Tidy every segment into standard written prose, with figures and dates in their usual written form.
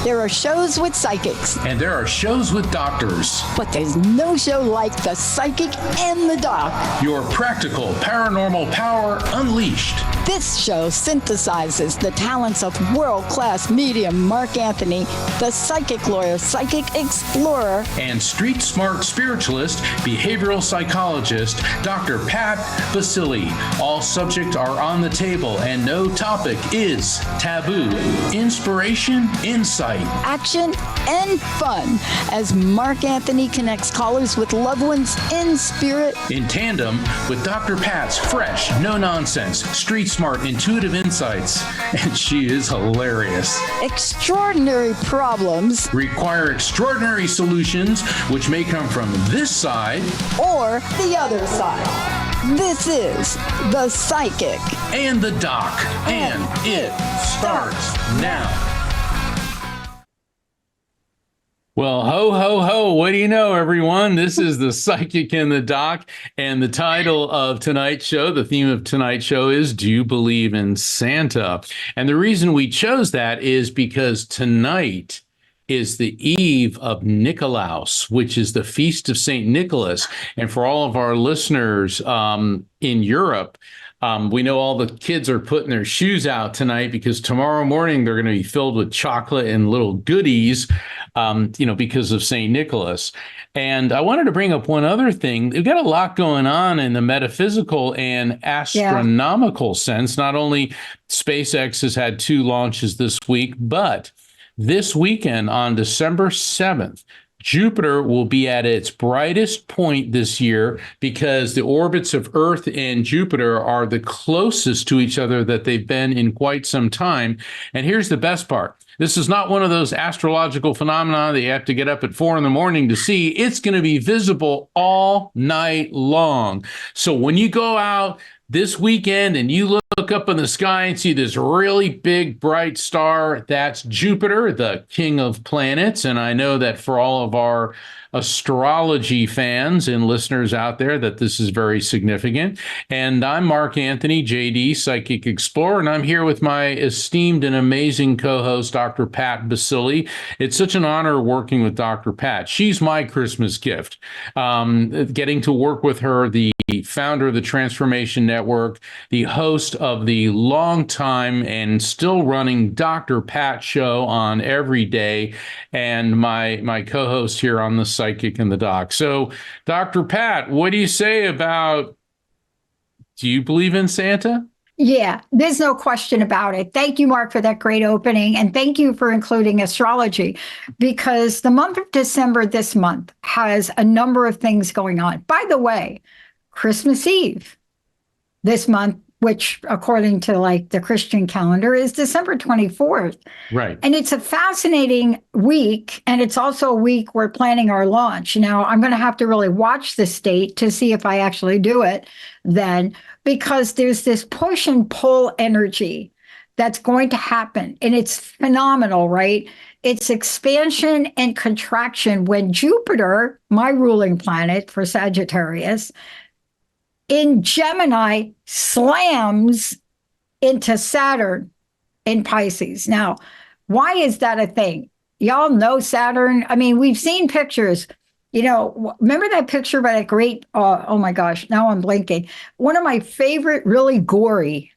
There are shows with psychics. And there are shows with doctors. But there's no show like The Psychic and the Doc. Your practical paranormal power unleashed. This show synthesizes the talents of world-class medium Mark Anthony, the psychic lawyer, psychic explorer, and street smart spiritualist, behavioral psychologist, Dr. Pat Baccili. All subjects are on the table and no topic is taboo. Inspiration, insight, action, and fun as Mark Anthony connects callers with loved ones in spirit. In tandem with Dr. Pat's fresh, no-nonsense, street smart, intuitive insights. And she is hilarious. Extraordinary problems require extraordinary solutions, which may come from this side or the other side. This is The Psychic and the Doc, and it starts now. Well, ho, ho, ho. What do you know, everyone? This is The Psychic and the Doc, and the title of tonight's show, the theme of tonight's show is, Do You Believe in Santa? And the reason we chose that is because tonight is the eve of Nikolaus, which is the feast of St. Nicholas. And for all of our listeners in Europe, we know all the kids are putting their shoes out tonight because tomorrow morning they're going to be filled with chocolate and little goodies, because of St. Nicholas. And I wanted to bring up one other thing. We've got a lot going on in the metaphysical and astronomical sense. Not only SpaceX has had 2 launches this week, but this weekend on December 7th, Jupiter will be at its brightest point this year because the orbits of Earth and Jupiter are the closest to each other that they've been in quite some time. And here's the best part. This is not one of those astrological phenomena that you have to get up at 4 a.m. to see. It's going to be visible all night long. So when you go out this weekend and you look up in the sky and see this really big bright star, that's Jupiter, the king of planets. And I know that for all of our astrology fans and listeners out there that this is very significant. And I'm Mark Anthony, JD, Psychic Explorer, and I'm here with my esteemed and amazing co-host, Dr. Pat Baccili. It's such an honor working with Dr. Pat. She's my Christmas gift. Getting to work with her, the founder of the Transformation Network, the host of the long-time and still running Dr. Pat show on every day, and my co-host here on The Psychic and the Doc. So, Dr. Pat, what do you say about, do you believe in Santa? Yeah, there's no question about it. Thank you, Mark, for that great opening. And thank you for including astrology, because the month of December this month has a number of things going on. By the way, Christmas Eve this month, which according to the Christian calendar is December 24th. Right. And it's a fascinating week. And it's also a week we're planning our launch. Now, I'm going to have to really watch this date to see if I actually do it then, because there's this push and pull energy that's going to happen. And it's phenomenal, right? It's expansion and contraction when Jupiter, my ruling planet for Sagittarius, in Gemini slams into Saturn in Pisces. Now, why is that a thing? Y'all know Saturn. I mean, we've seen pictures. Remember that picture by that great, oh my gosh, now I'm blinking. One of my favorite, really gory,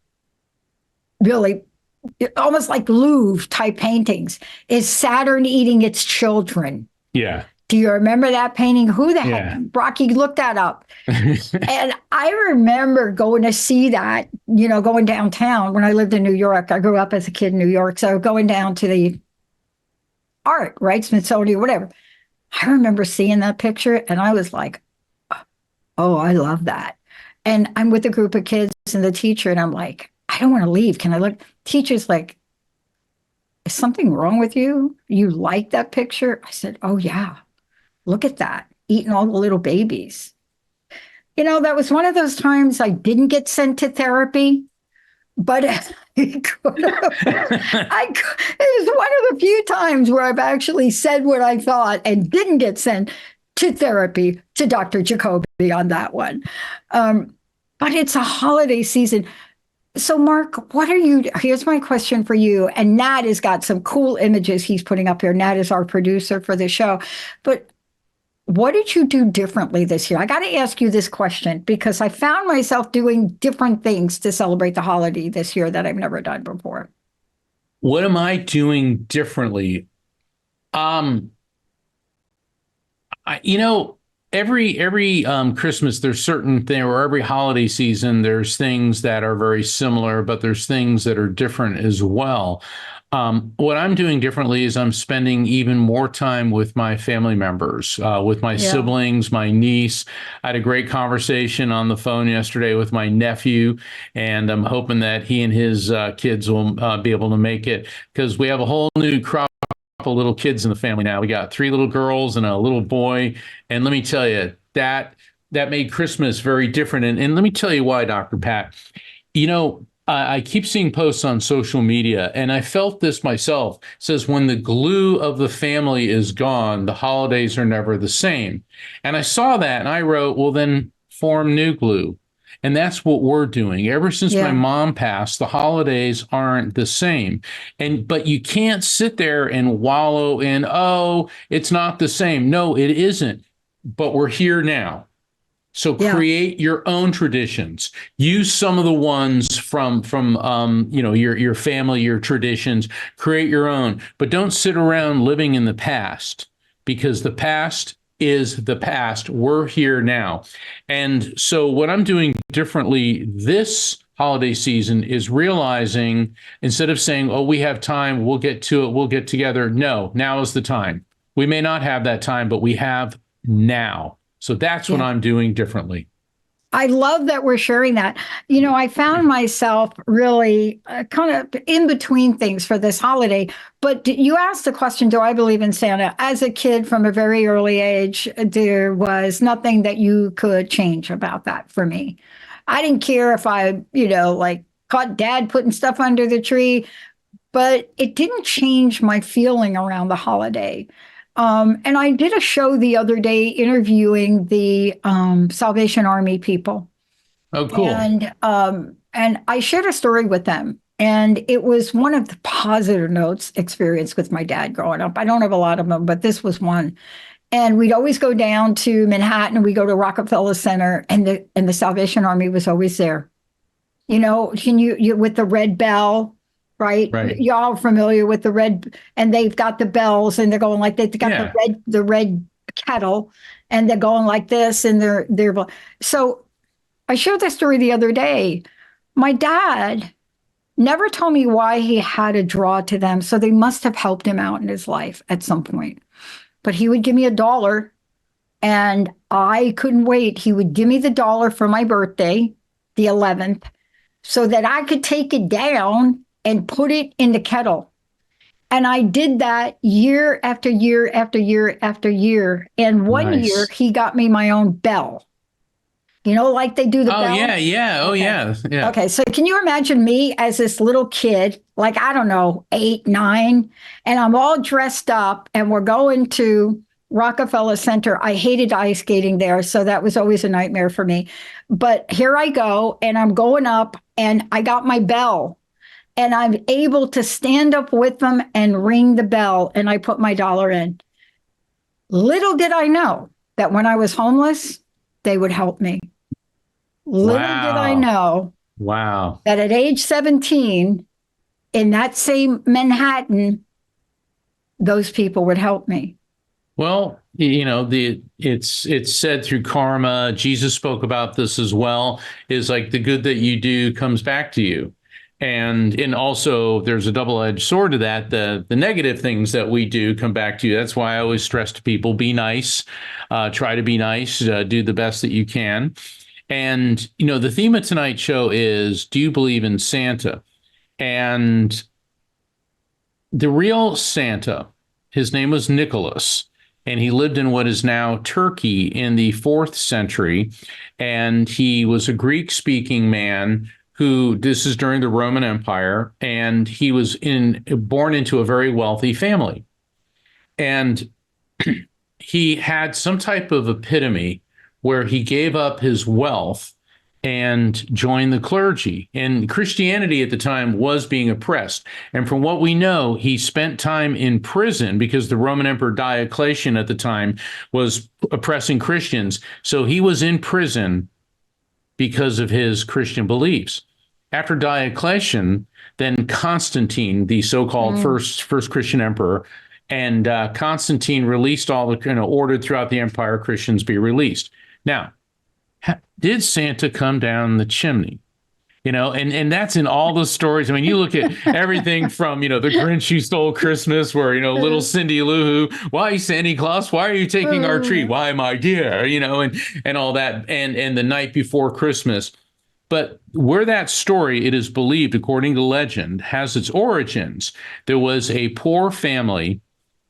really almost like Louvre type paintings is Saturn eating its children. Yeah. Do you remember that painting? Who the heck? Brocky, look that up. And I remember going to see that, going downtown when I lived in New York. I grew up as a kid in New York. So going down to the art, right? Smithsonian, whatever. I remember seeing that picture and I was like, oh, I love that. And I'm with a group of kids and the teacher, and I'm like, I don't want to leave. Can I look? Teacher's like, is something wrong with you? You like that picture? I said, oh, yeah. Look at that, eating all the little babies. That was one of those times I didn't get sent to therapy, but it was one of the few times where I've actually said what I thought and didn't get sent to therapy to Dr. Jacoby on that one. But it's a holiday season. So, Mark, here's my question for you. And Nat has got some cool images he's putting up here. Nat is our producer for the show. But what did you do differently this year? I got to ask you this question because I found myself doing different things to celebrate the holiday this year that I've never done before. What am I doing differently? Um, you know, every Christmas there's certain thing, or every holiday season there's things that are very similar, but there's things that are different as well. What I'm doing differently is I'm spending even more time with my family members, with my Yeah. siblings, my niece. I had a great conversation on the phone yesterday with my nephew, and I'm hoping that he and his kids will be able to make it because we have a whole new crop of little kids in the family now. We got three little girls and a little boy. And let me tell you, that made Christmas very different. And let me tell you why, Dr. Pat. I keep seeing posts on social media, and I felt this myself. It says when the glue of the family is gone, the holidays are never the same. And I saw that and I wrote, well, then form new glue. And that's what we're doing. Ever since my Yeah. mom passed, the holidays aren't the same. But you can't sit there and wallow in, oh, it's not the same. No, it isn't. But we're here now. So Yeah. create your own traditions. Use some of the ones from your family, your traditions. Create your own, but don't sit around living in the past because the past is the past. We're here now, and so what I'm doing differently this holiday season is realizing instead of saying, "Oh, we have time, we'll get to it, we'll get together." No, now is the time. We may not have that time, but we have now. So that's what Yeah. I'm doing differently. I love that we're sharing that. I found myself really kind of in between things for this holiday. But you asked the question, do I believe in Santa? As a kid from a very early age, there was nothing that you could change about that for me. I didn't care if I, like caught dad putting stuff under the tree, but it didn't change my feeling around the holiday. And I did a show the other day interviewing the Salvation Army people, Oh, cool. and I shared a story with them, and it was one of the positive notes experience with my dad growing up. I don't have a lot of them, but this was one. And we'd always go down to Manhattan. We go to Rockefeller Center, and the Salvation Army was always there. Can you with the red bell, right? Right. Y'all familiar with the red, and they've got the bells, and they're going like they've got Yeah. the red kettle, and they're going like this, and they're so. I shared this story the other day. My dad never told me why he had a draw to them, so they must have helped him out in his life at some point. But he would give me $1, and I couldn't wait. He would give me the dollar for my birthday, the 11th, so that I could take it down and put it in the kettle. And I did that year after year after year after year. And one year Nice. he got me my own bell. Like they do the Oh, bell. yeah. Yeah. Oh, Okay. yeah. Yeah. Okay. So can you imagine me as this little kid, like, I don't know, 8, 9, and I'm all dressed up and we're going to Rockefeller Center. I hated ice skating there. So that was always a nightmare for me. But here I go, and I'm going up, and I got my bell, and I'm able to stand up with them and ring the bell, and I put my dollar in. Little did I know that when I was homeless, they would help me. Little did I Wow. know Wow. that at age 17, in that same Manhattan, those people would help me. Well, it's said through karma. Jesus spoke about this as well. Is like the good that you do comes back to you. And also there's a double-edged sword to that. The negative things that we do come back to you. That's why I always stress to people, be nice, try to be nice, do the best that you can. And the theme of tonight's show is, do you believe in Santa? And the real Santa, his name was Nicholas, and he lived in what is now Turkey in the 4th century. And he was a Greek speaking man who, this is during the Roman Empire, and he was born into a very wealthy family. And he had some type of epitome where he gave up his wealth and join the clergy. And Christianity at the time was being oppressed. And from what we know, he spent time in prison because the Roman Emperor Diocletian at the time was oppressing Christians. So he was in prison because of his Christian beliefs. After Diocletian, then Constantine, the so-called first Christian emperor, and Constantine released all the, ordered throughout the empire Christians be released. Now, did Santa come down the chimney? And that's in all the stories. I mean, you look at everything from, the Grinch Who Stole Christmas, where, little Cindy Lou Who, why, Santa Claus, why are you taking our tree? Why, my dear, and all that. And the night before Christmas. But where that story, it is believed, according to legend, has its origins, there was a poor family,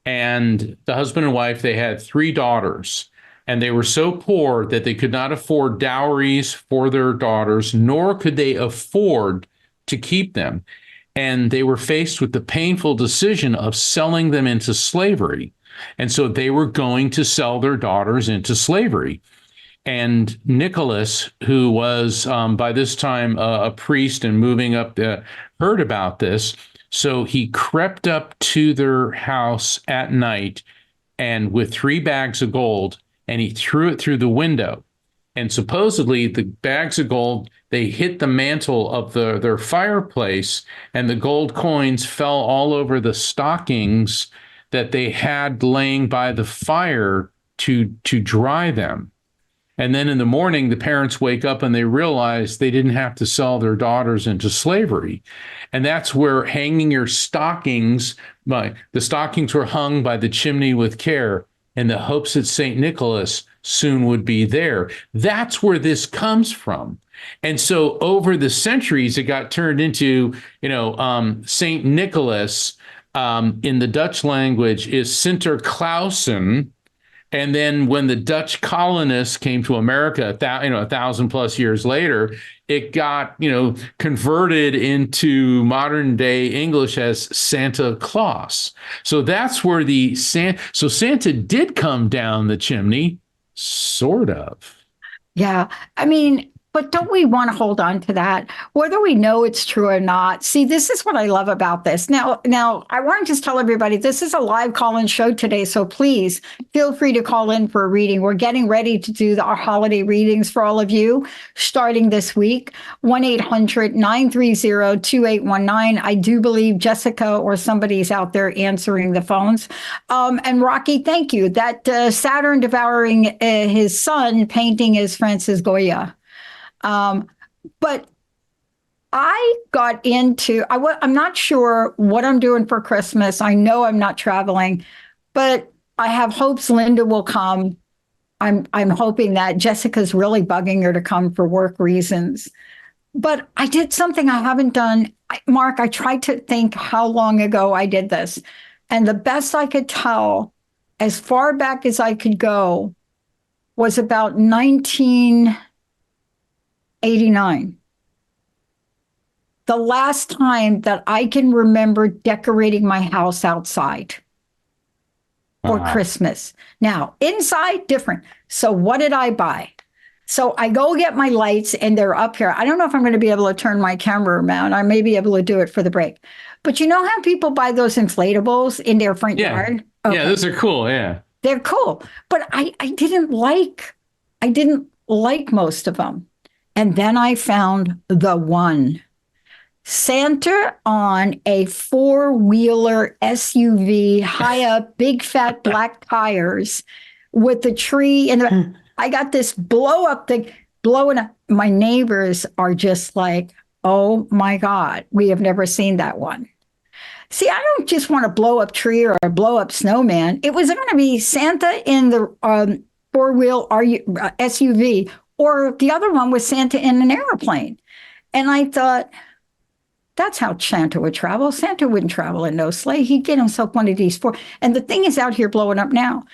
and the husband and wife, they had 3 daughters. And they were so poor that they could not afford dowries for their daughters, nor could they afford to keep them. And they were faced with the painful decision of selling them into slavery. And so they were going to sell their daughters into slavery. And Nicholas, who was by this time a priest and moving up, heard about this. So he crept up to their house at night and with 3 bags of gold, and he threw it through the window. And supposedly the bags of gold, they hit the mantle of their fireplace, and the gold coins fell all over the stockings that they had laying by the fire to dry them. And then in the morning, the parents wake up and they realize they didn't have to sell their daughters into slavery. And that's where hanging your stockings, the stockings were hung by the chimney with care in the hopes that St. Nicholas soon would be there. That's where this comes from. And so over the centuries, it got turned into, St. Nicholas in the Dutch language is Sinterklausen. And then when the Dutch colonists came to America, 1,000 plus years later, it got, converted into modern day English as Santa Claus. So that's where so Santa did come down the chimney, sort of. Yeah. I mean, but don't we want to hold on to that, whether we know it's true or not? See, this is what I love about this. Now, I want to just tell everybody this is a live call-in show today, so please feel free to call in for a reading. We're getting ready to do our holiday readings for all of you starting this week. 1-800-930-2819. I do believe Jessica or somebody's out there answering the phones. And Rocky, thank you. That Saturn devouring his son painting is Francis Goya. But I got into, I'm not sure what I'm doing for Christmas. I know I'm not traveling, but I have hopes Linda will come. I'm hoping that Jessica's really bugging her to come for work reasons. But I did something I haven't done. Mark, I tried to think how long ago I did this. And the best I could tell, as far back as I could go, was about 1989. The last time that I can remember decorating my house outside for Christmas. Now, inside, different. So what did I buy? So I go get my lights and they're up here. I don't know if I'm going to be able to turn my camera around. I may be able to do it for the break. But you know how people buy those inflatables in their front yard? Okay. Yeah, those are cool. Yeah. They're cool. But I didn't like most of them. And then I found the one. Santa on a 4-wheeler SUV, high up, big fat black tires with the tree. And I got this blow up thing blowing up. My neighbors are just like, oh my God, we have never seen that one. See, I don't just want a blow up tree or a blow up snowman. It was going to be Santa in the 4-wheel SUV, or the other one was Santa in an airplane. And I thought, that's how Santa would travel. Santa wouldn't travel in no sleigh. He'd get himself one of these 4. And the thing is out here blowing up now.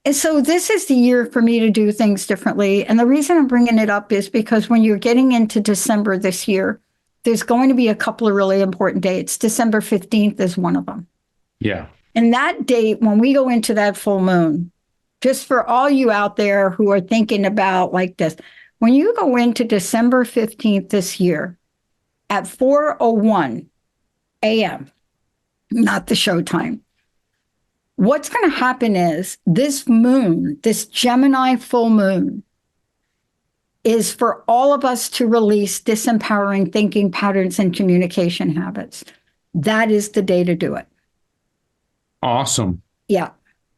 And so this is the year for me to do things differently. And the reason I'm bringing it up is because when you're getting into December this year, there's going to be a couple of really important dates. December 15th is one of them. Yeah. And that date, when we go into that full moon, just for all you out there who are thinking about like this, When you go into December 15th this year at 4:01 a.m., not the show time, what's going to happen is this moon, this Gemini full moon, is for all of us to release disempowering thinking patterns and communication habits. That is the day to do it. Awesome. Yeah,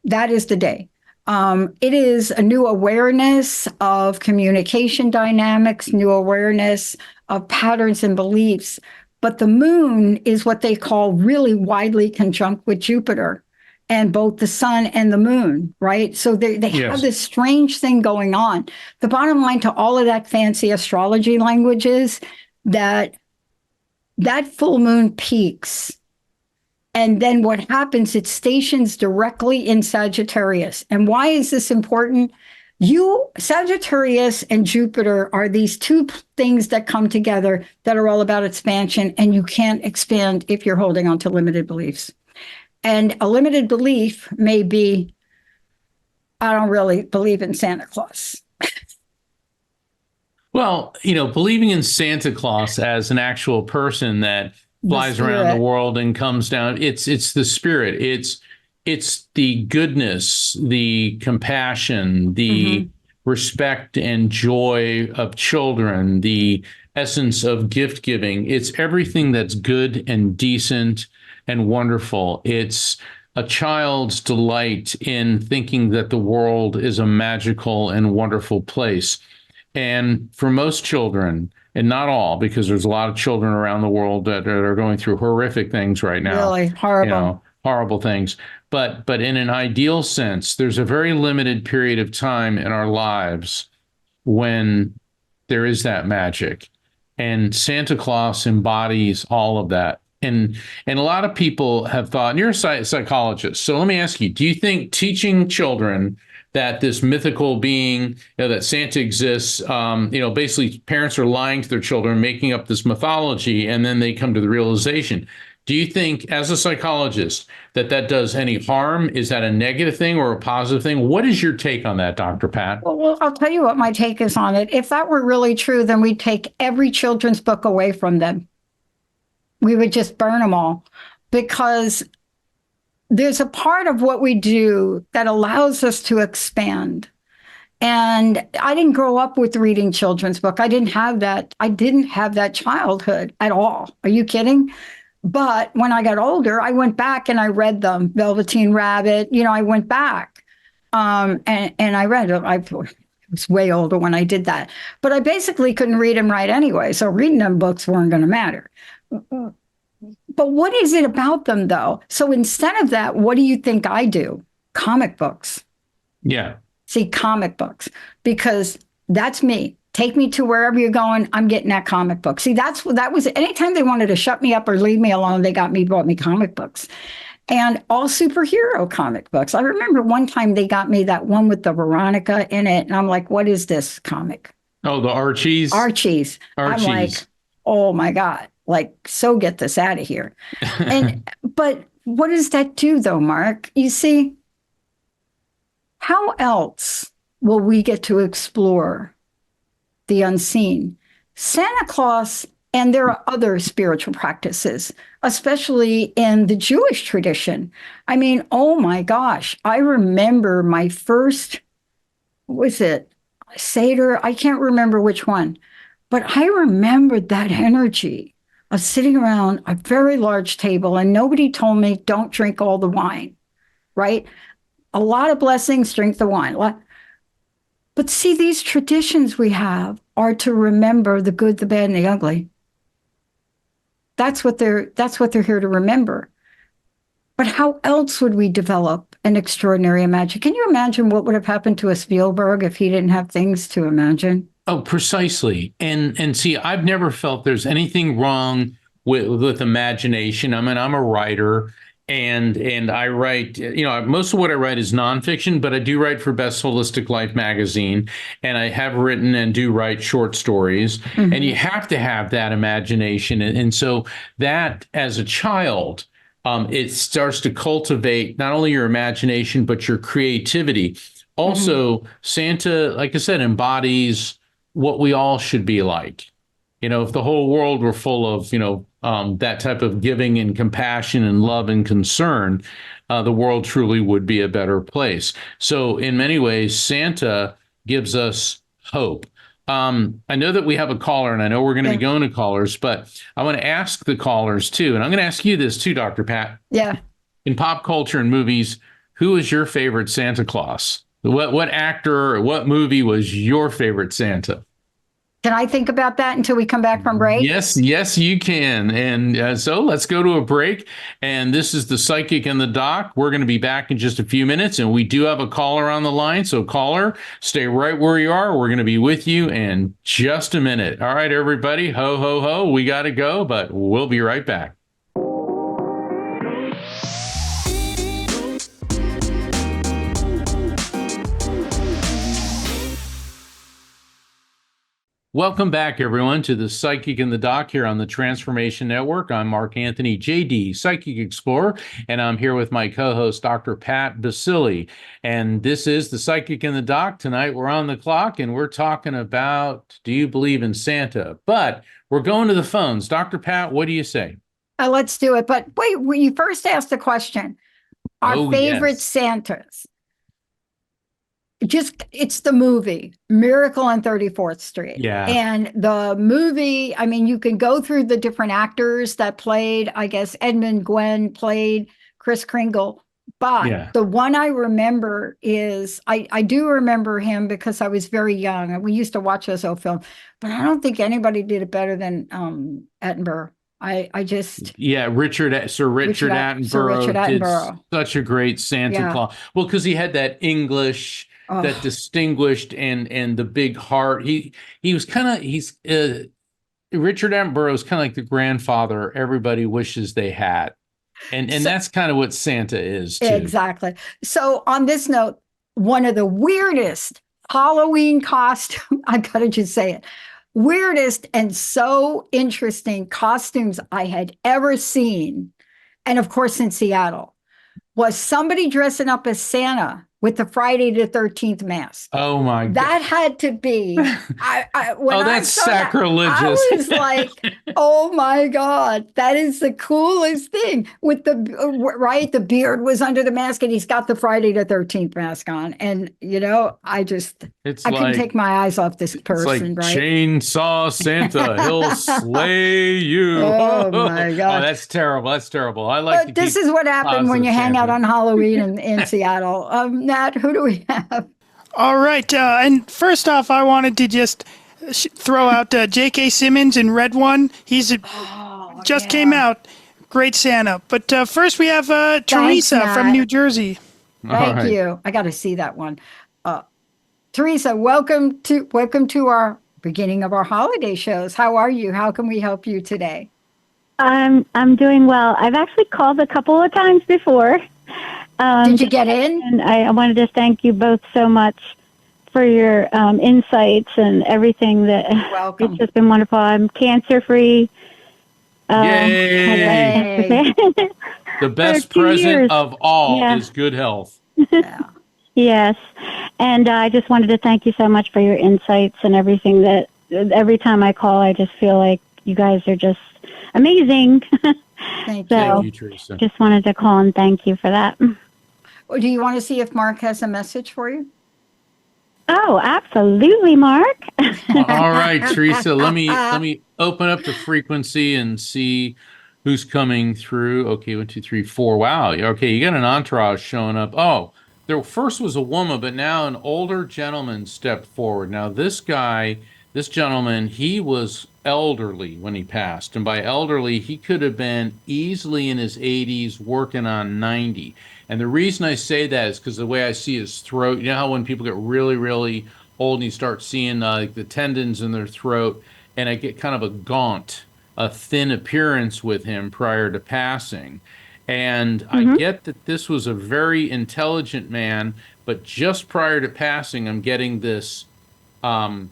that is the day. It is a new awareness of communication dynamics, new awareness of patterns and beliefs. But the moon is what they call really widely conjunct with Jupiter and both the sun and the moon, right? So they Yes. have this strange thing going on. The bottom line to all of that fancy astrology language is that full moon peaks. And then what happens, it stations directly in Sagittarius. And why is this important? Sagittarius and Jupiter are these two things that come together that are all about expansion, and you can't expand if you're holding on to limited beliefs. And a limited belief may be, I don't really believe in Santa Claus. Well, believing in Santa Claus as an actual person that flies around the world and comes down, it's the spirit. It's the goodness, the compassion, the respect and joy of children, the essence of gift giving. It's everything that's good and decent and wonderful. It's a child's delight in thinking that the world is a magical and wonderful place. And for most children, and not all, because there's a lot of children around the world that are going through horrific things right now. Really horrible. Horrible things. But in an ideal sense, there's a very limited period of time in our lives when there is that magic. And Santa Claus embodies all of that. And a lot of people have thought, and you're a psychologist, so let me ask you, do you think teaching children that this mythical being, that Santa exists, basically parents are lying to their children, making up this mythology, and then they come to the realization. Do you think, as a psychologist, that does any harm? Is that a negative thing or a positive thing? What is your take on that, Dr. Pat? Well, I'll tell you what my take is on it. If that were really true, then we'd take every children's book away from them. We would just burn them all, because there's a part of what we do that allows us to expand. And I didn't grow up with reading children's book. I didn't have that. I didn't have that childhood at all. Are you kidding? But when I got older, I went back and I read them. Velveteen Rabbit, I went back and I read them. I was way older when I did that. But I basically couldn't read and write anyway. So reading them books weren't going to matter. But what is it about them, though? So instead of that, what do you think I do? Comic books. Yeah. See, comic books, because that's me. Take me to wherever you're going. I'm getting that comic book. See, that was anytime they wanted to shut me up or leave me alone, they bought me comic books, and all superhero comic books. I remember one time they got me that one with the Veronica in it, and I'm like, what is this comic? Oh, the Archies. Archies. I'm like, oh my God. Like, so get this out of here. But what does that do, though, Mark? You see, how else will we get to explore the unseen? Santa Claus, and there are other spiritual practices, especially in the Jewish tradition. I mean, oh my gosh, I remember my first, Seder? I can't remember which one, but I remembered that energy of sitting around a very large table, and nobody told me, don't drink all the wine, right? A lot of blessings, drink the wine. But see, these traditions we have are to remember the good, the bad, and the ugly. That's what they're here to remember. But how else would we develop an extraordinary imagination? Can you imagine what would have happened to a Spielberg if he didn't have things to imagine? Oh, precisely. And see, I've never felt there's anything wrong with imagination. I mean, I'm a writer, and I write, most of what I write is nonfiction, but I do write for Best Holistic Life magazine, and I have written and do write short stories, and you have to have that imagination. And so that, as a child, it starts to cultivate not only your imagination, but your creativity. Also, Santa, like I said, embodies what we all should be like. If the whole world were full of, that type of giving and compassion and love and concern, the world truly would be a better place. So, in many ways, Santa gives us hope. I know that we have a caller, and I know we're going to be going to callers, but I want to ask the callers too, and I'm going to ask you this too, Dr. Pat. Yeah. In pop culture and movies, who is your favorite Santa Claus? What actor or what movie was your favorite Santa? Can I think about that until we come back from break? Yes, you can. And so let's go to a break. And this is the Psychic and the Doc. We're going to be back in just a few minutes. And we do have a caller on the line. So, caller, stay right where you are. We're going to be with you in just a minute. All right, everybody. Ho, ho, ho. We got to go, but we'll be right back. Welcome back, everyone, to the Psychic and the Doc here on the Transformation Network. I'm Mark Anthony, JD, Psychic Explorer, and I'm here with my co-host, Dr. Pat Baccili. And this is the Psychic and the Doc. Tonight, we're on the clock, and we're talking about, do you believe in Santa? But we're going to the phones. Dr. Pat, what do you say? Let's do it. But wait, when you first asked the question, our favorite Santas. It's the movie Miracle on 34th Street. Yeah. And the movie, I mean, you can go through the different actors that played. I guess Edmund Gwenn played Kris Kringle. But the one I remember is, I do remember him because I was very young. We used to watch those old films, but I don't think anybody did it better than Attenborough. I just Sir Richard Attenborough did such a great Santa Claus. Well, because he had that English, that distinguished and the big heart. Richard Attenborough is kind of like the grandfather everybody wishes they had, and that's kind of what Santa is too. Exactly. So on this note, one of the weirdest Halloween costumes, I gotta just say it. Weirdest and so interesting costumes I had ever seen, and of course in Seattle, was somebody dressing up as Santa with the Friday the 13th mask. Oh my God. That had to be, that's sacrilegious. I was like, oh my God, that is the coolest thing. With the beard was under the mask and he's got the Friday the 13th mask on. And, I couldn't take my eyes off this person, it's like Chainsaw Santa, he'll slay you. Oh my God. Oh, that's terrible. But this is what happened when you hang out on Halloween in Seattle. Nat, who do we have? All right. And first off, I wanted to just throw out J.K. Simmons in Red One. He's came out. Great Santa. But first we have Teresa from New Jersey. Thank you. I got to see that one. Teresa, welcome to our beginning of our holiday shows. How are you? How can we help you today? I'm doing well. I've actually called a couple of times before. Did you get in? And I wanted to thank you both so much for your insights and everything. Welcome. It's just been wonderful. I'm cancer-free. Yay! The best present of all is good health. Yeah. Yes. And I just wanted to thank you so much for your insights and everything that every time I call, I just feel like you guys are just amazing. Thank you, Teresa. Just wanted to call and thank you for that. Well, do you want to see if Mark has a message for you? Oh, absolutely, Mark. All right, Teresa, let me open up the frequency and see who's coming through. Okay, 1, 2, 3, 4. Wow. Okay, you got an entourage showing up. Oh, there first was a woman, but now an older gentleman stepped forward. Now, this gentleman, he was elderly when he passed. And by elderly, he could have been easily in his 80s, working on 90. And the reason I say that is because the way I see his throat, you know how when people get really, really old and you start seeing like the tendons in their throat, and I get kind of a thin appearance with him prior to passing. And I get that this was a very intelligent man, but just prior to passing, I'm getting this, I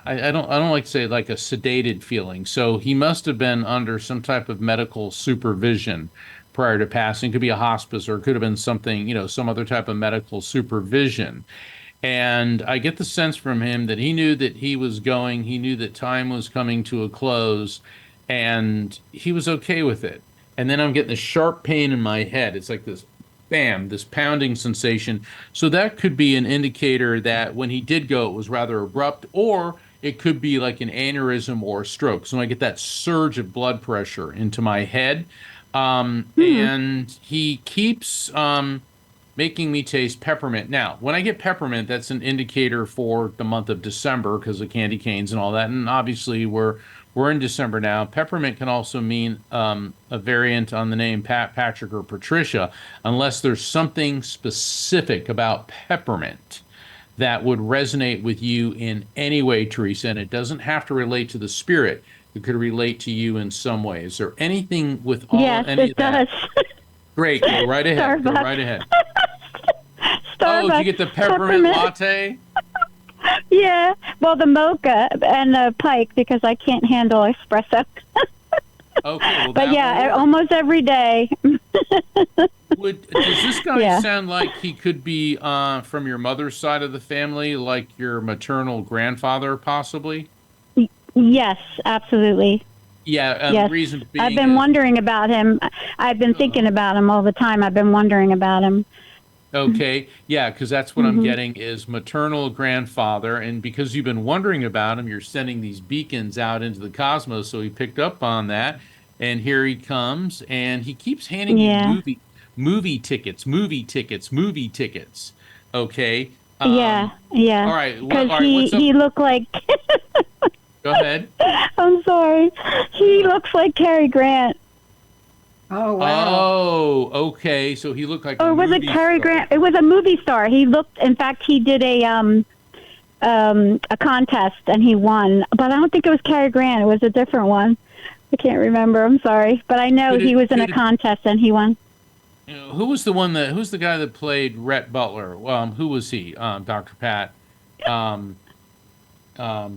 don't like to say like a sedated feeling. So he must have been under some type of medical supervision prior to passing. It could be a hospice, or it could have been something, some other type of medical supervision. And I get the sense from him that he knew that he was going, he knew that time was coming to a close, and he was okay with it. And then I'm getting this sharp pain in my head. It's like this bam, this pounding sensation. So that could be an indicator that when he did go, it was rather abrupt, or it could be like an aneurysm or a stroke. So I get that surge of blood pressure into my head. And he keeps making me taste peppermint. Now, when I get peppermint, that's an indicator for the month of December because of candy canes and all that. And obviously, we're in December now. Peppermint can also mean a variant on the name Pat, Patrick, or Patricia, unless there's something specific about peppermint that would resonate with you in any way, Teresa. And it doesn't have to relate to the spirit. It could relate to you in some way. Is there anything with all Yes, any it of that? does. Great, go right ahead. Go Starbucks. right ahead. Starbucks. Oh, did you get the peppermint latte? Yeah. Well, the mocha and the pike because I can't handle espresso. Okay, well, But that yeah, will work. almost every day. Does this guy Yeah. sound like he could be from your mother's side of the family, like your maternal grandfather, possibly? Yes, absolutely. Yeah, the Yes. reason being I've been is, wondering about him. I've been thinking about him all the time. I've been wondering about him. okay, yeah, because that's what Mm-hmm. I'm getting is maternal grandfather, and because you've been wondering about him, you're sending these beacons out into the cosmos, so he picked up on that, and here he comes, and he keeps handing you Yeah. movie tickets, movie tickets, movie tickets. Okay. Yeah, yeah. All right. Because All right. What's up? he looked like. Go ahead. I'm sorry. He looks like Cary Grant. Oh, wow. Oh, okay. So he looked like Or a was it movie Cary star. Grant? It was a movie star. He looked. In fact, he did a contest and he won. But I don't think it was Cary Grant. It was a different one. I can't remember. I'm sorry, but I know Could it- he was in a could it- contest and he won. Who was the one that? Who's the guy that played Rhett Butler? Who was he? Dr. Pat. God, I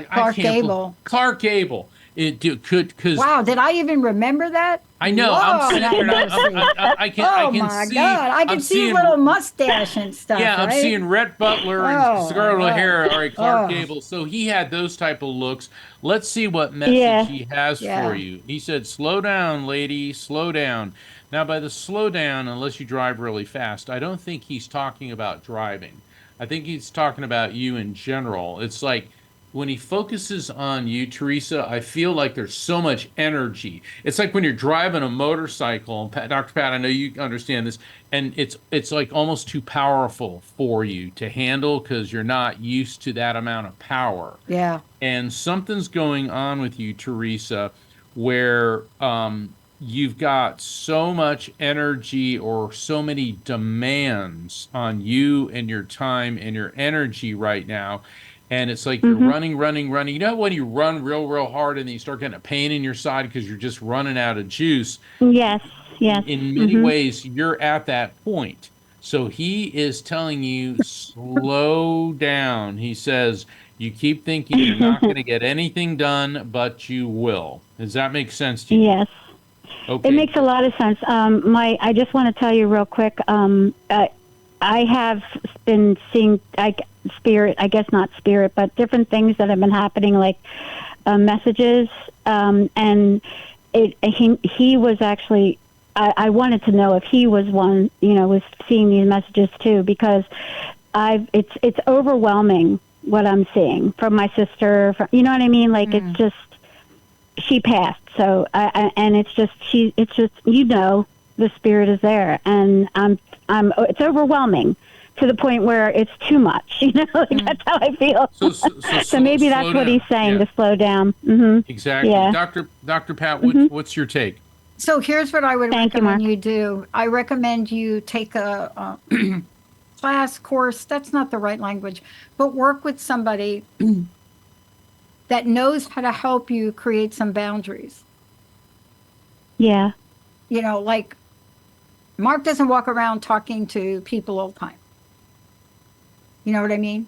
Clark can't. Gable. Clark Gable. Because Wow, did I even remember that? I know Whoa, I'm sitting here. And I can. I oh can my see. God, I can I'm see seeing, little mustache and stuff. Yeah, I'm right? seeing Rhett Butler Oh, and Scarlett my O'Hara, God. all right, Clark Oh. Gable. So he had those type of looks. Let's see what message Yeah. he has Yeah. for you. He said, "Slow down, lady, slow down." Now, by the slow down, unless you drive really fast, I don't think he's talking about driving. I think he's talking about you in general. It's like when he focuses on you, Teresa, I feel like there's so much energy. It's like when you're driving a motorcycle, and Dr. Pat, I know you understand this, and it's like almost too powerful for you to handle because you're not used to that amount of power. Yeah. And something's going on with you, Teresa, where you've got so much energy or so many demands on you and your time and your energy right now. And it's like you're running, running, running. You know when you run real, real hard and then you start getting a pain in your side because you're just running out of juice? Yes, yes. In many ways, you're at that point. So he is telling you, slow down. He says, you keep thinking you're not going to get anything done, but you will. Does that make sense to you? Yes. Okay. It makes a lot of sense. I just want to tell you real quick. I have been seeing spirit. I guess not spirit, but different things that have been happening, like messages. And he was actually. I wanted to know if he was one. Was seeing these messages too, because it's overwhelming what I'm seeing from my sister. You know what I mean? Like it's just. She passed, so and it's just the spirit is there, and it's overwhelming to the point where it's too much. Like that's how I feel. So maybe that's slow what he's down. saying, Yeah. to slow down. Exactly. Yeah. Dr. Pat, what's your take? So here's what I would Thank you, recommend Mark. you do. I recommend you take a class, course. That's not the right language, but work with somebody that knows how to help you create some boundaries. Yeah. Like Mark doesn't walk around talking to people all the time. You know what I mean?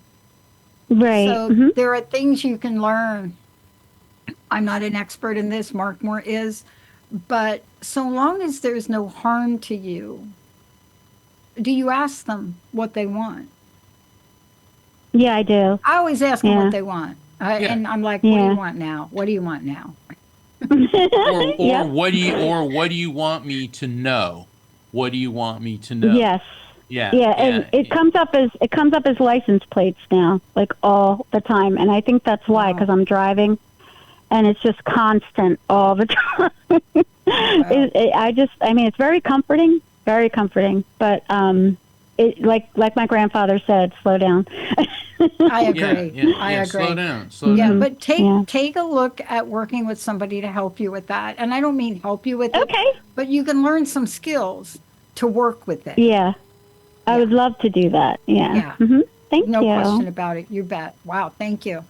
Right. So there are things you can learn. I'm not an expert in this, Mark Moore is, but so long as there's no harm to you, do you ask them what they want? Yeah, I do. I always ask them Yeah. what they want. Yeah. And I'm like, what do Yeah. you want now? What do you want now? Or Yep. what do you want me to know? What do you want me to know? Yes. Yeah, Yeah, and yeah. it comes up as license plates now, like all the time, and I think that's why, Wow. because I'm driving, and it's just constant all the time. I mean, it's very comforting, but like my grandfather said, slow down. I agree. Yeah. I agree. Slow down. Slow Yeah, down. but Yeah. take a look at working with somebody to help you with that. And I don't mean help you with it, Okay. but you can learn some skills to work with it. Yeah, I Yeah. would love to do that. Yeah. Yeah. Thank No you. question about it. You bet. Wow, thank you.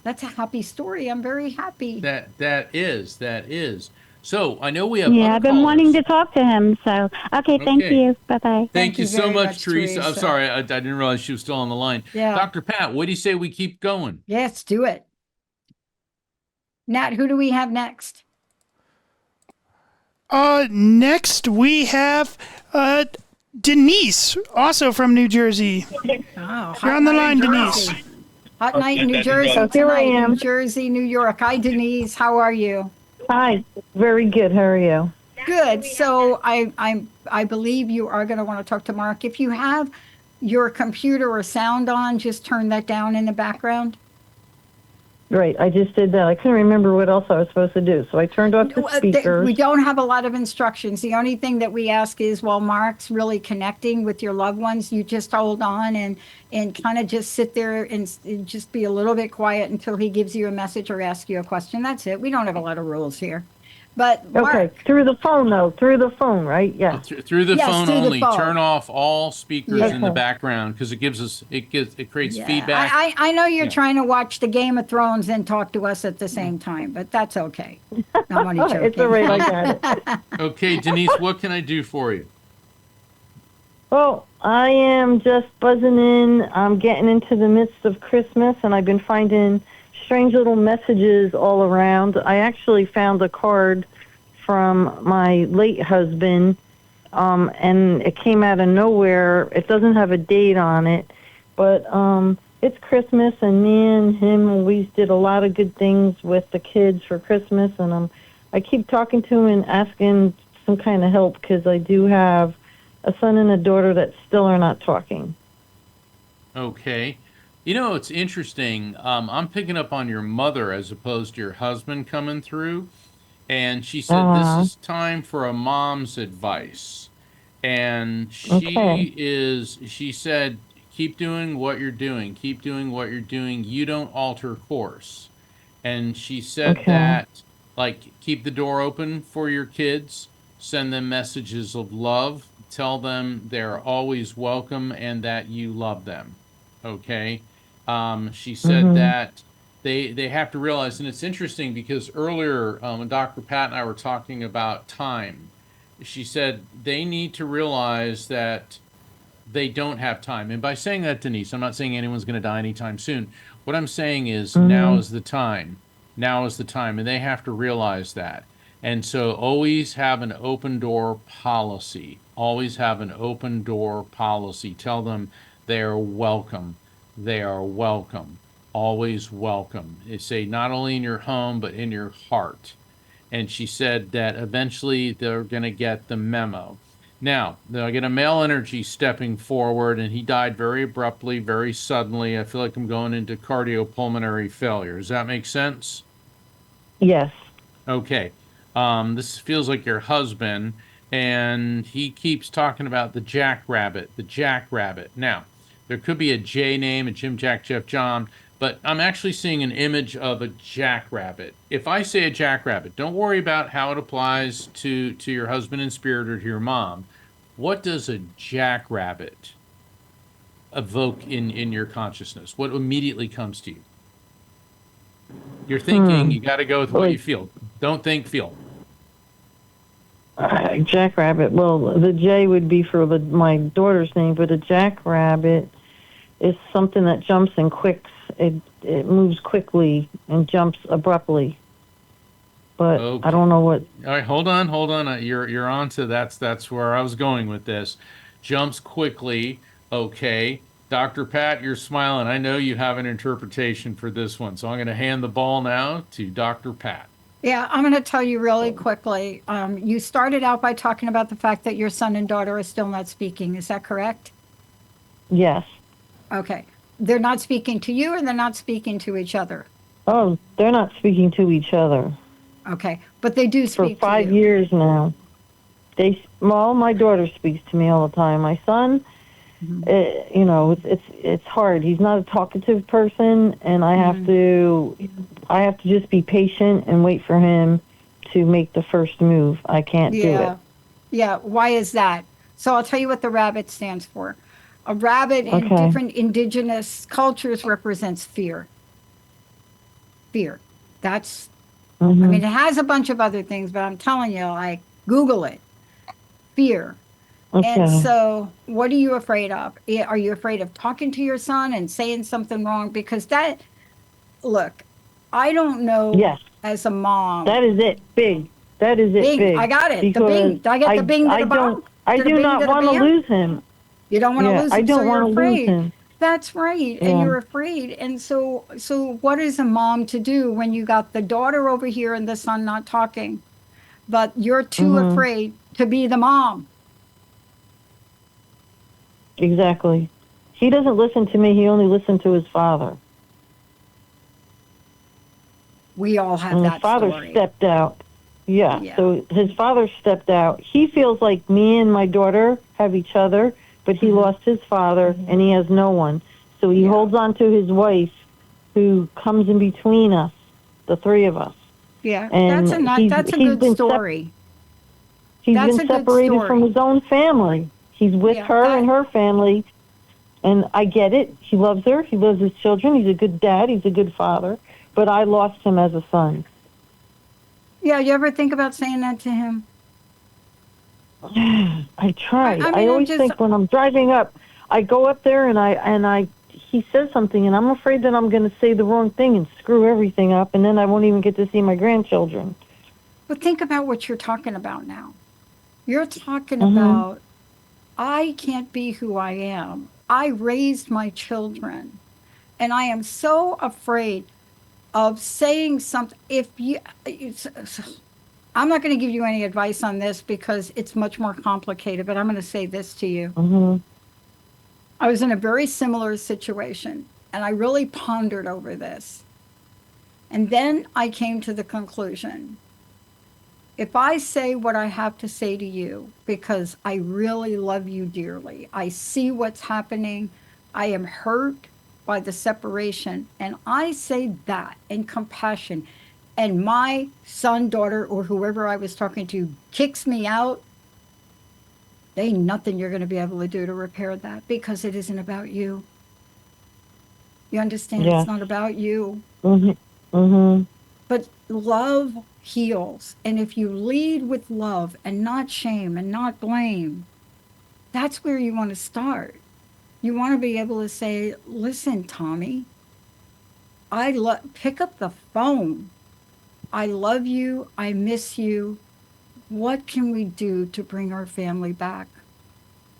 That's a happy story. I'm very happy. That is. So I know we have Yeah, other I've been wanting callers. to talk to him. So, okay, thank Okay. you. Bye bye. Thank you so very much, Teresa. I'm Teresa. sorry, I didn't realize she was still on the line. Yeah. Dr. Pat, what do you say we keep going? Yes, do it. Nat, who do we have next? Next we have Denise, also from New Jersey. Oh, You're on the line, Denise. Hot night in New Jersey Here I tonight, am. New Jersey, New York. Hi, Denise. How are you? Hi, very good. How are you? Good. So I believe you are going to want to talk to Mark. If you have your computer or sound on, just turn that down in the background. Great. I just did that. I couldn't remember what else I was supposed to do, so I turned off the speakers. We don't have a lot of instructions. The only thing that we ask is while Mark's really connecting with your loved ones, you just hold on and kind of just sit there and just be a little bit quiet until he gives you a message or asks you a question. That's it. We don't have a lot of rules here. But Mark, Okay, through the phone though. Through the phone, right? Yeah. Through the Yes, phone through the only. phone. Turn off all speakers in the Okay. background because it creates yeah, feedback. I know you're Yeah. trying to watch the Game of Thrones and talk to us at the same time, but that's okay. I'm only joking. It's all right. I got it. Okay, Denise, what can I do for you? Well, I am just buzzing in. I'm getting into the midst of Christmas, and I've been finding strange little messages all around. I actually found a card from my late husband, and it came out of nowhere. It doesn't have a date on it, but it's Christmas, and me and him always did a lot of good things with the kids for Christmas, and I keep talking to him and asking some kind of help because I do have a son and a daughter that still are not talking. Okay. You know, it's interesting. I'm picking up on your mother as opposed to your husband coming through. And she said, this is time for a mom's advice. And she said, keep doing what you're doing. Keep doing what you're doing. You don't alter course. And she said that, like, keep the door open for your kids, send them messages of love, tell them they're always welcome and that you love them. Okay. She said that they have to realize, and it's interesting because earlier when Dr. Pat and I were talking about time, she said they need to realize that they don't have time. And by saying that, Denise, I'm not saying anyone's going to die anytime soon. What I'm saying is now is the time. Now is the time. And they have to realize that. And so always have an open door policy. Always have an open door policy. Tell them they are welcome. They are welcome. Always welcome. They say not only in your home, but in your heart. And she said that eventually they're going to get the memo. Now, I get a male energy stepping forward, and he died very abruptly, very suddenly. I feel like I'm going into cardiopulmonary failure. Does that make sense? Yes. Okay. This feels like your husband, and he keeps talking about the jackrabbit, the jackrabbit. Now, there could be a J name, a Jim, Jack, Jeff, John, but I'm actually seeing an image of a jackrabbit. If I say a jackrabbit, don't worry about how it applies to your husband in spirit or to your mom. What does a jackrabbit evoke in your consciousness? What immediately comes to you? You're thinking, you got to go with what you feel. Don't think, feel. Jackrabbit. Well, the J would be for my daughter's name, but a jackrabbit is something that jumps and quicks. It moves quickly and jumps abruptly. But Okay. I don't know what. All right, hold on. You're on to that's where I was going with this. Jumps quickly, okay. Dr. Pat, you're smiling. I know you have an interpretation for this one. So I'm going to hand the ball now to Dr. Pat. Yeah, I'm going to tell you really quickly. You started out by talking about the fact that your son and daughter are still not speaking. Is that correct? Yes. Okay. They're not speaking to you, or they're not speaking to each other? Oh, they're not speaking to each other. Okay. But they do For speak to 5 you. years now. Well, my daughter speaks to me all the time. My son, you know, it's hard. He's not a talkative person, and I have to just be patient and wait for him to make the first move. I can't do it. Yeah. Why is that? So I'll tell you what the rabbit stands for. A rabbit in Okay. different indigenous cultures represents fear. Fear. That's, I mean, it has a bunch of other things, but I'm telling you, like, Google it. Fear. Okay. And so, what are you afraid of? Are you afraid of talking to your son and saying something wrong? Because that, look, I don't know Yes. as a mom. That is it. Big. That is it. Bing. Big. I got it. The Because bing. Did I get the bing to the bong? I To the do bing not to the want to bam? lose him. You don't want to Yeah, lose I him, don't so you're want to lose afraid. him. That's right. And Yeah. you're afraid. And so what is a mom to do when you got the daughter over here and the son not talking, but you're too afraid to be the mom? Exactly. He doesn't listen to me. He only listened to his father. We all have And that his father story. stepped out. Yeah. Yeah. So his father stepped out. He feels like me and my daughter have each other, but he lost his father and he has no one. So he holds on to his wife, who comes in between us, the three of us. Yeah, And that's a good story. He's That's been a good separated from story. his own family. He's with Yeah, her and her family, and I get it. He loves her. He loves his children. He's a good dad. He's a good father. But I lost him as a son. Yeah, you ever think about saying that to him? I try. I mean, I I'm always just- think when I'm driving up, I go up there and he says something, and I'm afraid that I'm going to say the wrong thing and screw everything up, and then I won't even get to see my grandchildren. But think about what you're talking about now. You're talking about, I can't be who I am. I raised my children, and I am so afraid of saying something. I'm not going to give you any advice on this because it's much more complicated, but I'm going to say this to you. I was in a very similar situation, and I really pondered over this. And then I came to the conclusion, if I say what I have to say to you because I really love you dearly, I see what's happening, I am hurt by the separation, and I say that in compassion, and my son, daughter, or whoever I was talking to kicks me out, there ain't nothing you're going to be able to do to repair that because it isn't about you. You understand? Yeah. It's not about you. But love heals. And if you lead with love and not shame and not blame, that's where you want to start. You want to be able to say, listen, Tommy, pick up the phone. I love you. I miss you. What can we do to bring our family back?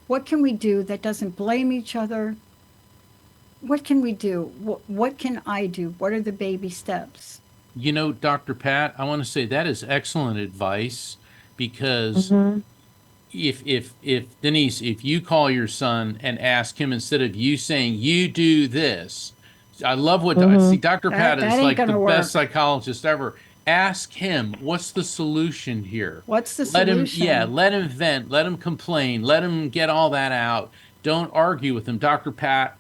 What can we do that doesn't blame each other? What can we do? What can I do? What are the baby steps? You know, Dr. Pat, I want to say that is excellent advice because if Denise, if you call your son and ask him instead of you saying you do this, I love what see Dr. Pat That is ain't like the gonna best work. psychologist ever. Ask him what's the solution here. What's the Let him, solution? yeah, let him vent, let him complain, let him get all that out. Don't argue with him, Dr. Pat.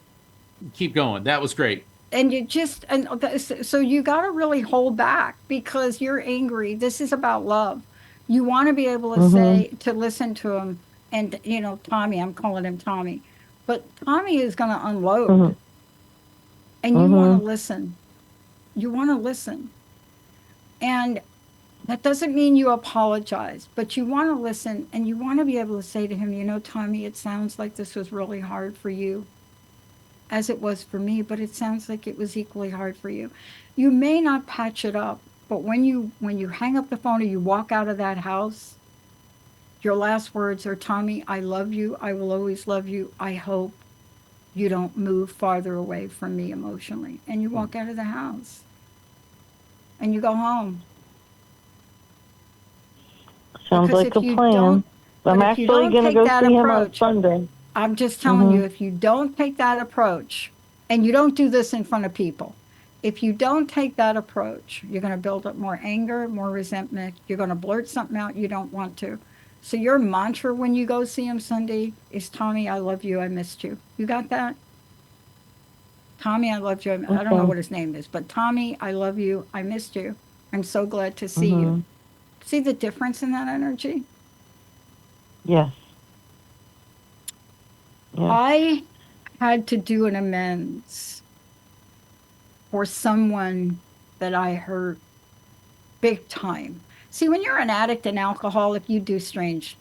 Keep going. That was great. And you just, so you got to really hold back because you're angry. This is about love. You want to be able to say, to listen to him. And, you know, Tommy, I'm calling him Tommy, but Tommy is going to unload. And you want to listen. You want to listen. And that doesn't mean you apologize, but you want to listen and you want to be able to say to him, you know, Tommy, it sounds like this was really hard for you, as it was for me, but it sounds like it was equally hard for you. You may not patch it up, but when you hang up the phone or you walk out of that house, your last words are, Tommy, I love you. I will always love you. I hope you don't move farther away from me emotionally. And you walk out of the house and you go home. Sounds Because like if a you plan. don't, I'm but if you actually don't going to take go that see him on approach, Sunday. I'm just telling you, if you don't take that approach, and you don't do this in front of people, if you don't take that approach, you're going to build up more anger, more resentment. You're going to blurt something out you don't want to. So your mantra when you go see him Sunday is, Tommy, I love you. I missed you. You got that? Tommy, I loved you. I don't know Okay. what his name is, but Tommy, I love you. I missed you. I'm so glad to see you. Mm-hmm. See the difference in that energy? Yes. Yes. I had to do an amends for someone that I hurt big time. See, when you're an addict and alcoholic, you do strange,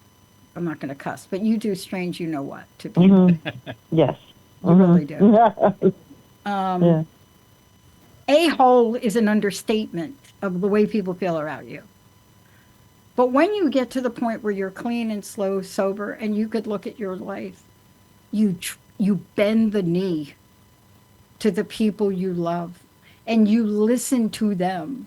I'm not going to cuss, but you do strange, you know what, to people. Mm-hmm. Yes. You really do. Mm-hmm. Um, Yeah. A-hole is an understatement of the way people feel about you. But when you get to the point where you're clean and slow, sober, and you could look at your life, you bend the knee to the people you love and you listen to them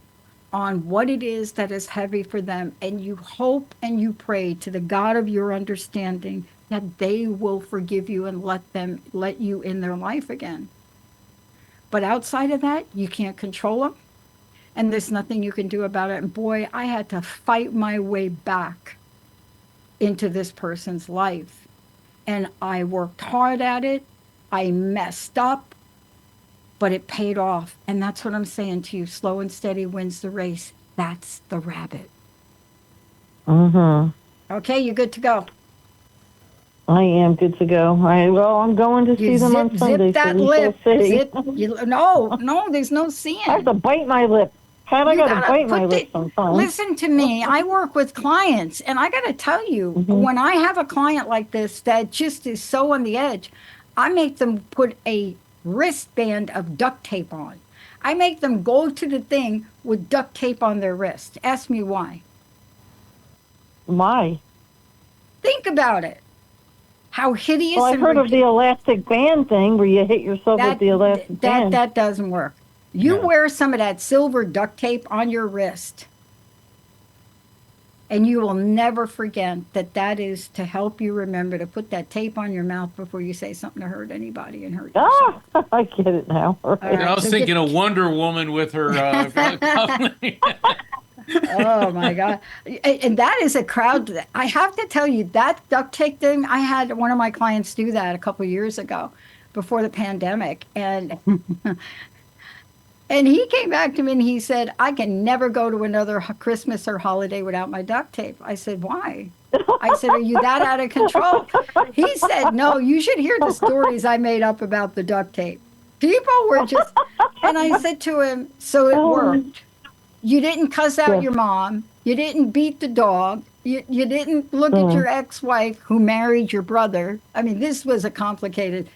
on what it is that is heavy for them, and you hope and you pray to the God of your understanding that they will forgive you and let you in their life again. But outside of that, you can't control them, and there's nothing you can do about it. And boy, I had to fight my way back into this person's life, and I worked hard at it. I messed up, but it paid off. And that's what I'm saying to you. Slow and steady wins the race. That's the rabbit. Mm-hmm. Okay, you're good to go. I am good to go. I'm going to see them on Sunday, zip that so we lip. shall see. No, there's no I have to seeing. bite my lip. Pat, I You got to gotta bite my put lip the, sometimes. listen to me. I work with clients, and I gotta tell you, Mm-hmm. when I have a client like this that just is so on the edge, I make them put a wristband of duct tape on. I make them go to the thing with duct tape on their wrist. Ask me why. Why? Think about it. How Well, hideous I've and heard of the elastic band thing where you hit yourself with that the elastic band. that doesn't work. You No. wear some of that silver duct tape on your wrist, and you will never forget that that is to help you remember to put that tape on your mouth before you say something to hurt anybody and hurt yourself. I get it now. All right, I was so thinking get- of Wonder Woman with her company. Oh my God. And that is a crowd. I have to tell you, that duct tape thing, I had one of my clients do that a couple of years ago before the pandemic. And and he came back to me and he said, I can never go to another Christmas or holiday without my duct tape. I said, why? I said, are you that out of control? He said, no, you should hear the stories I made up about the duct tape. People were just, and I said to him, so it worked. You didn't cuss out Yes. your mom. You didn't beat the dog. You didn't look at your ex-wife who married your brother. I mean, this was a complicated,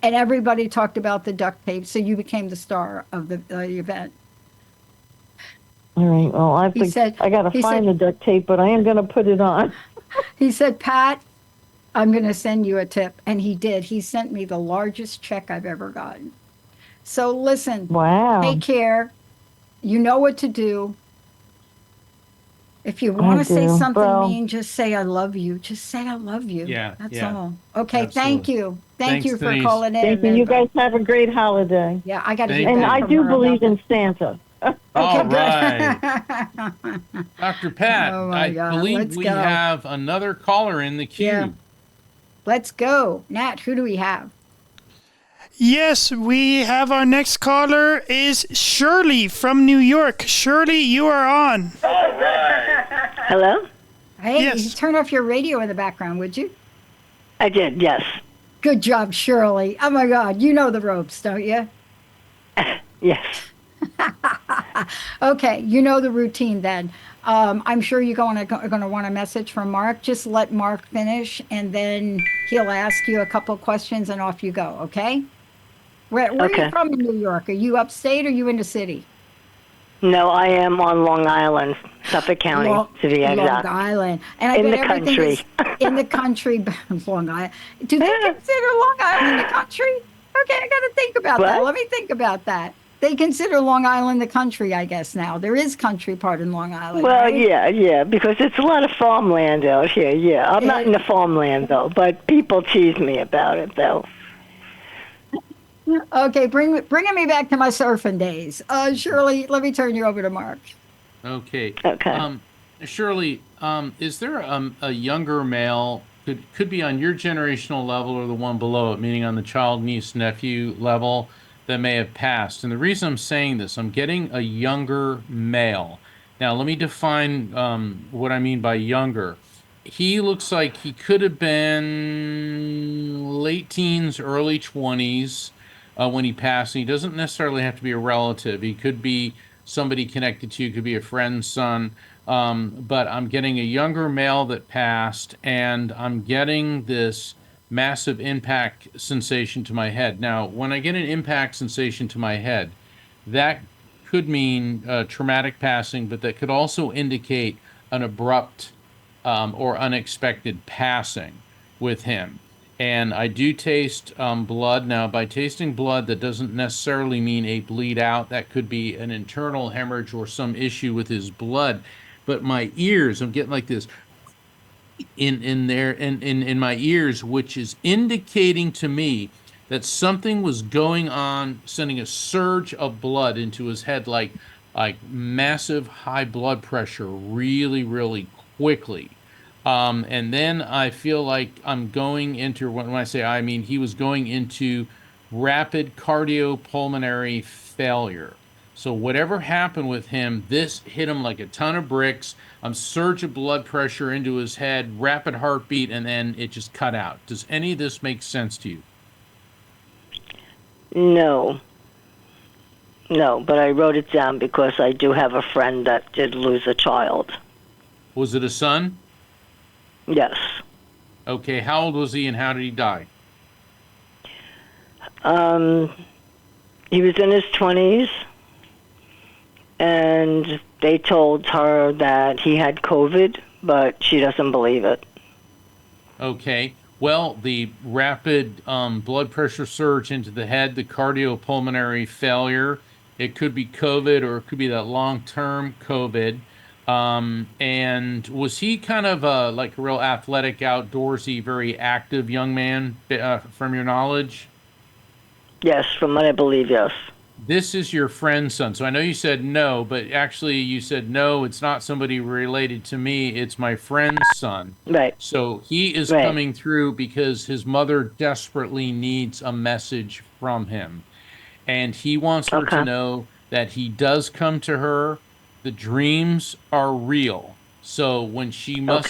and everybody talked about the duct tape, so you became the star of the event. All right. Well, I He said- got to he find said- the duct tape, but I am going to put it on. He said, Pat, I'm going to send you a tip. And he did. He sent me the largest check I've ever gotten. So listen, Wow. take care. You know what to do. If you want to say do. something Well- mean, just say I love you. Just say I love you. Yeah, That's yeah. all. Okay, thank Absolutely. you. Thank Thanks, you for Denise. calling in. Thank you. You guys have a great holiday. Yeah, I got to Thank get you. And back I from do her believe about in Santa. All that. right. Okay, Dr. Pat, Oh, my I God. believe Let's we go. have another caller in the queue. Yeah. Let's go. Nat, who do we have? Yes, we have our next caller is Shirley from New York. Shirley, you are on. Hello? Hey, Yes. turn off your radio in the background, would you? I did, yes. Good job, Shirley. Oh my God, you know the ropes, don't you? Yes. Okay, you know the routine then. I'm sure you're going to want a message from Mark. Just let Mark finish, and then he'll ask you a couple of questions, and off you go. Okay? Where are you Okay. from in New York? Are you upstate or you in the city? No, I am on Long Island, Suffolk County, to be exact. Long Island. And I In bet the everything country. is in the country. Long Island. Do they consider Long Island the country? Okay, I got to think about that. What? Let me think about that. They consider Long Island the country, I guess, now. There is country part in Long Island, Well, right? yeah, because it's a lot of farmland out here. Yeah, I'm not in the farmland though, but people tease me about it though. Okay, bringing me back to my surfing days. Shirley, let me turn you over to Mark. Okay. Okay. Shirley, is there a younger male, could be on your generational level or the one below it, meaning on the child, niece, nephew level, that may have passed? And the reason I'm saying this, I'm getting a younger male. Now, let me define what I mean by younger. He looks like he could have been late teens, early 20s when he passed. And he doesn't necessarily have to be a relative. He could be somebody connected to you, could be a friend's son. But I'm getting a younger male that passed, and I'm getting this massive impact sensation to my head. Now, when I get an impact sensation to my head, that could mean traumatic passing, but that could also indicate an abrupt or unexpected passing with him. And I do taste blood. Now, by tasting blood, that doesn't necessarily mean a bleed out. That could be an internal hemorrhage or some issue with his blood. But my ears, I'm getting like this in my ears, which is indicating to me that something was going on, sending a surge of blood into his head, like massive high blood pressure, really, really quickly. And then I feel like I'm going into, when I say I mean he was going into rapid cardiopulmonary failure. So whatever happened with him, this hit him like a ton of bricks. Surge of blood pressure into his head, rapid heartbeat, and then it just cut out. Does any of this make sense to you? No. No, but I wrote it down because I do have a friend that did lose a child. Was it a son? Yes. Okay, how old was he and how did he die? He was in his 20s, and they told her that he had COVID, but she doesn't believe it. Okay. Well, the rapid blood pressure surge into the head, the cardiopulmonary failure, it could be COVID or it could be that long-term COVID. And was he kind of like a real athletic, outdoorsy, very active young man from your knowledge? Yes, from what I believe, yes. This is your friend's son. So I know you said no, but actually you said no, it's not somebody related to me. It's my friend's son. Right. So he is Right. coming through because his mother desperately needs a message from him. And he wants her to know that he does come to her. The dreams are real. So when she must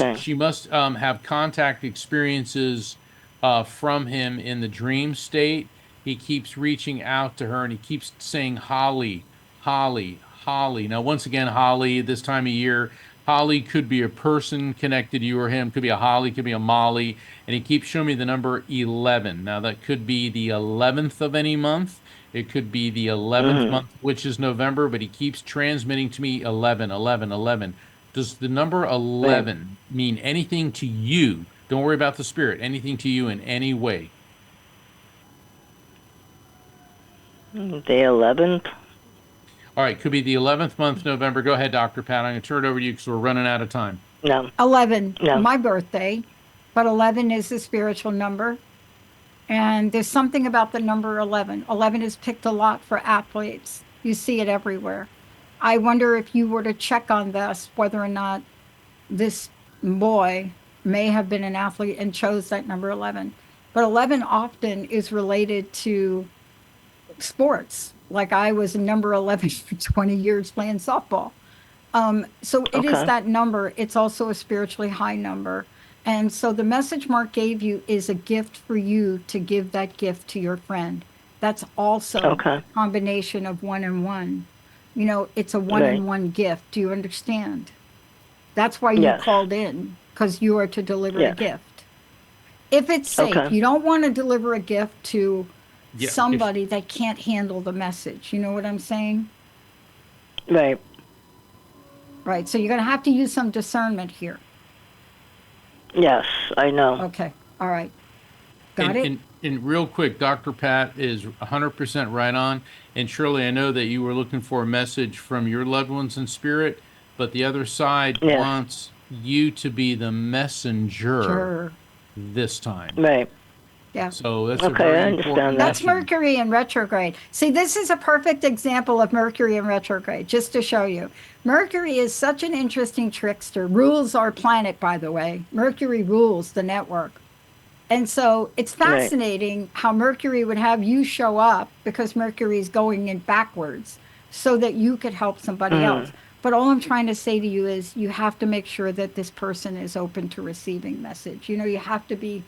have contact experiences from him in the dream state. He keeps reaching out to her and he keeps saying, Holly, Holly, Holly. Now, once again, Holly, this time of year, Holly could be a person connected to you or him, could be a Holly, could be a Molly. And he keeps showing me the number 11. Now, that could be the 11th of any month. It could be the 11th month, which is November, but he keeps transmitting to me 11, 11, 11. Does the number 11 mean anything to you? Don't worry about the spirit. Anything to you in any way? The 11th? All right, could be the 11th month, November. Go ahead, Dr. Pat. I'm going to turn it over to you because we're running out of time. No. 11, No. my birthday, but 11 is the spiritual number. And there's something about the number 11. 11 is picked a lot for athletes. You see it everywhere. I wonder if you were to check on this, whether or not this boy may have been an athlete and chose that number 11. But 11 often is related to sports. Like I was number 11 for 20 years playing softball. So it is that number. It's also a spiritually high number. And so the message Mark gave you is a gift for you to give that gift to your friend. That's also a combination of 1 and 1. You know, it's a 1 and 1 gift. Do you understand? That's why you called in, because you are to deliver a gift. If it's safe, you don't want to deliver a gift to somebody that can't handle the message. You know what I'm saying? Right. Right. So you're going to have to use some discernment here. Yes, I know. Okay. All right. Got it? And real quick, Dr. Pat is 100% right on. And Shirley, I know that you were looking for a message from your loved ones in spirit, but the other side Yes. wants you to be the messenger Sure. this time. Right. Yeah. So that's a Okay, very I understand important that. That's message. Mercury in retrograde. See, this is a perfect example of Mercury in retrograde, just to show you. Mercury is such an interesting trickster, rules our planet, by the way. Mercury rules the network. And so it's fascinating how Mercury would have you show up because Mercury is going in backwards so that you could help somebody else. But all I'm trying to say to you is you have to make sure that this person is open to receiving message. You know, you have to be,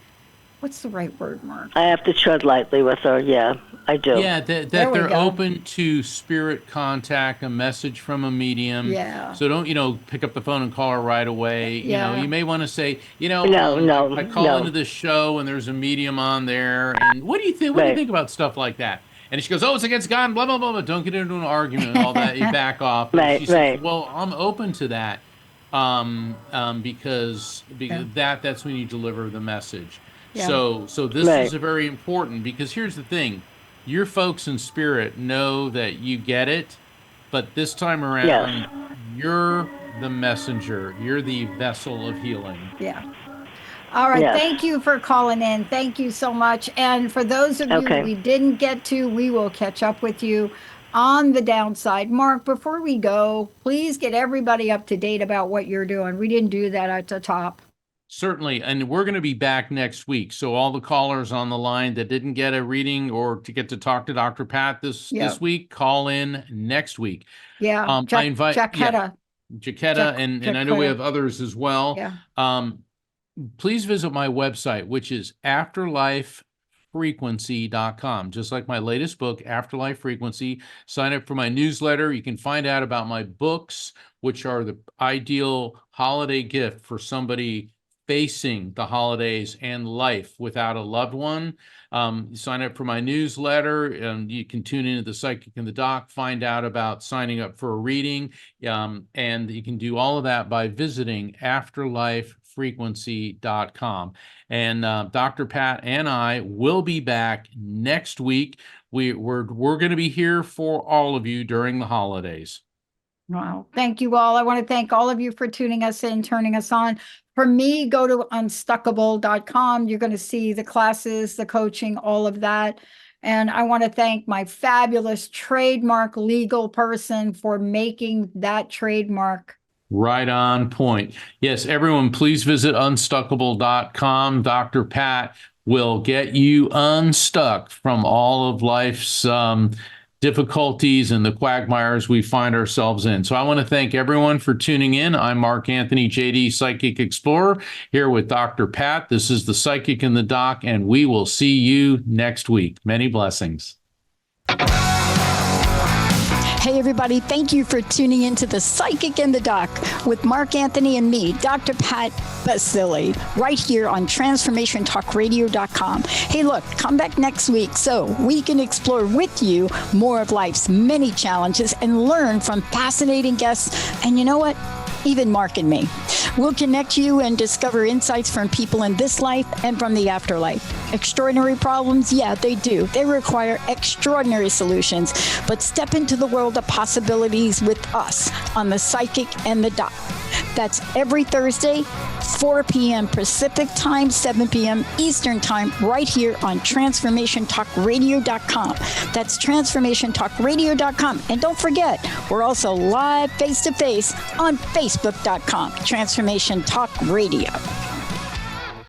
what's the right word, Mark? I have to tread lightly with her. Yeah, I do. Yeah, that There we they're go. open to spirit contact, a message from a medium. Yeah. So don't, pick up the phone and call her right away. Yeah. You may want to say, No, I call no. into this show and there's a medium on there. And what do you think? What do you Right. think about stuff like that? And she goes, oh, it's against God, blah, blah, blah, blah. Don't get into an argument and all that. You back off. And Right, she says, right. well, I'm open to that because that's when you deliver the message. Yeah. So this Right. is a very important because here's the thing. Your folks in spirit know that you get it, but this time around, Yes. you're the messenger. You're the vessel of healing. Yeah. All right. Yes. Thank you for calling in. Thank you so much. And for those of you Okay. we didn't get to, we will catch up with you on the downside. Mark, before we go, please get everybody up to date about what you're doing. We didn't do that at the top. Certainly. And we're going to be back next week. So all the callers on the line that didn't get a reading or to get to talk to Dr. Pat this week, call in next week. Yeah. I invite Jaquetta. Jaquetta, and I know we have others as well. Yeah. Please visit my website, which is afterlifefrequency.com. Just like my latest book, Afterlife Frequency. Sign up for my newsletter. You can find out about my books, which are the ideal holiday gift for somebody facing the holidays and life without a loved one. Sign up for my newsletter, and you can tune into the Psychic and the Doc, find out about signing up for a reading, and you can do all of that by visiting afterlifefrequency.com. And Dr. Pat and I will be back next week. We're going to be here for all of you during the holidays. Wow. Thank you all. I want to thank all of you for tuning us in, turning us on. For me, go to unstuckable.com. You're going to see the classes, the coaching, all of that. And I want to thank my fabulous trademark legal person for making that trademark. Right on point. Yes, everyone, please visit unstuckable.com. Dr. Pat will get you unstuck from all of life's difficulties and the quagmires we find ourselves in. So I want to thank everyone for tuning in. I'm Mark Anthony, JD Psychic Explorer, here with Dr. Pat. This is the Psychic and the Doc, and we will see you next week. Many blessings. Hey, everybody, thank you for tuning into the Psychic and the Doc with Mark Anthony and me, Dr. Pat Baccili, right here on TransformationTalkRadio.com. Hey, look, come back next week so we can explore with you more of life's many challenges and learn from fascinating guests. And you know what? Even Mark and me. We'll connect you and discover insights from people in this life and from the afterlife. Extraordinary problems? Yeah, they do. They require extraordinary solutions. But step into the world of possibilities with us on the Psychic and the Doc. That's every Thursday, 4 p.m. Pacific Time, 7 p.m. Eastern Time, right here on TransformationTalkRadio.com. That's TransformationTalkRadio.com. And don't forget, we're also live face-to-face on Facebook.com, Transformation Talk Radio.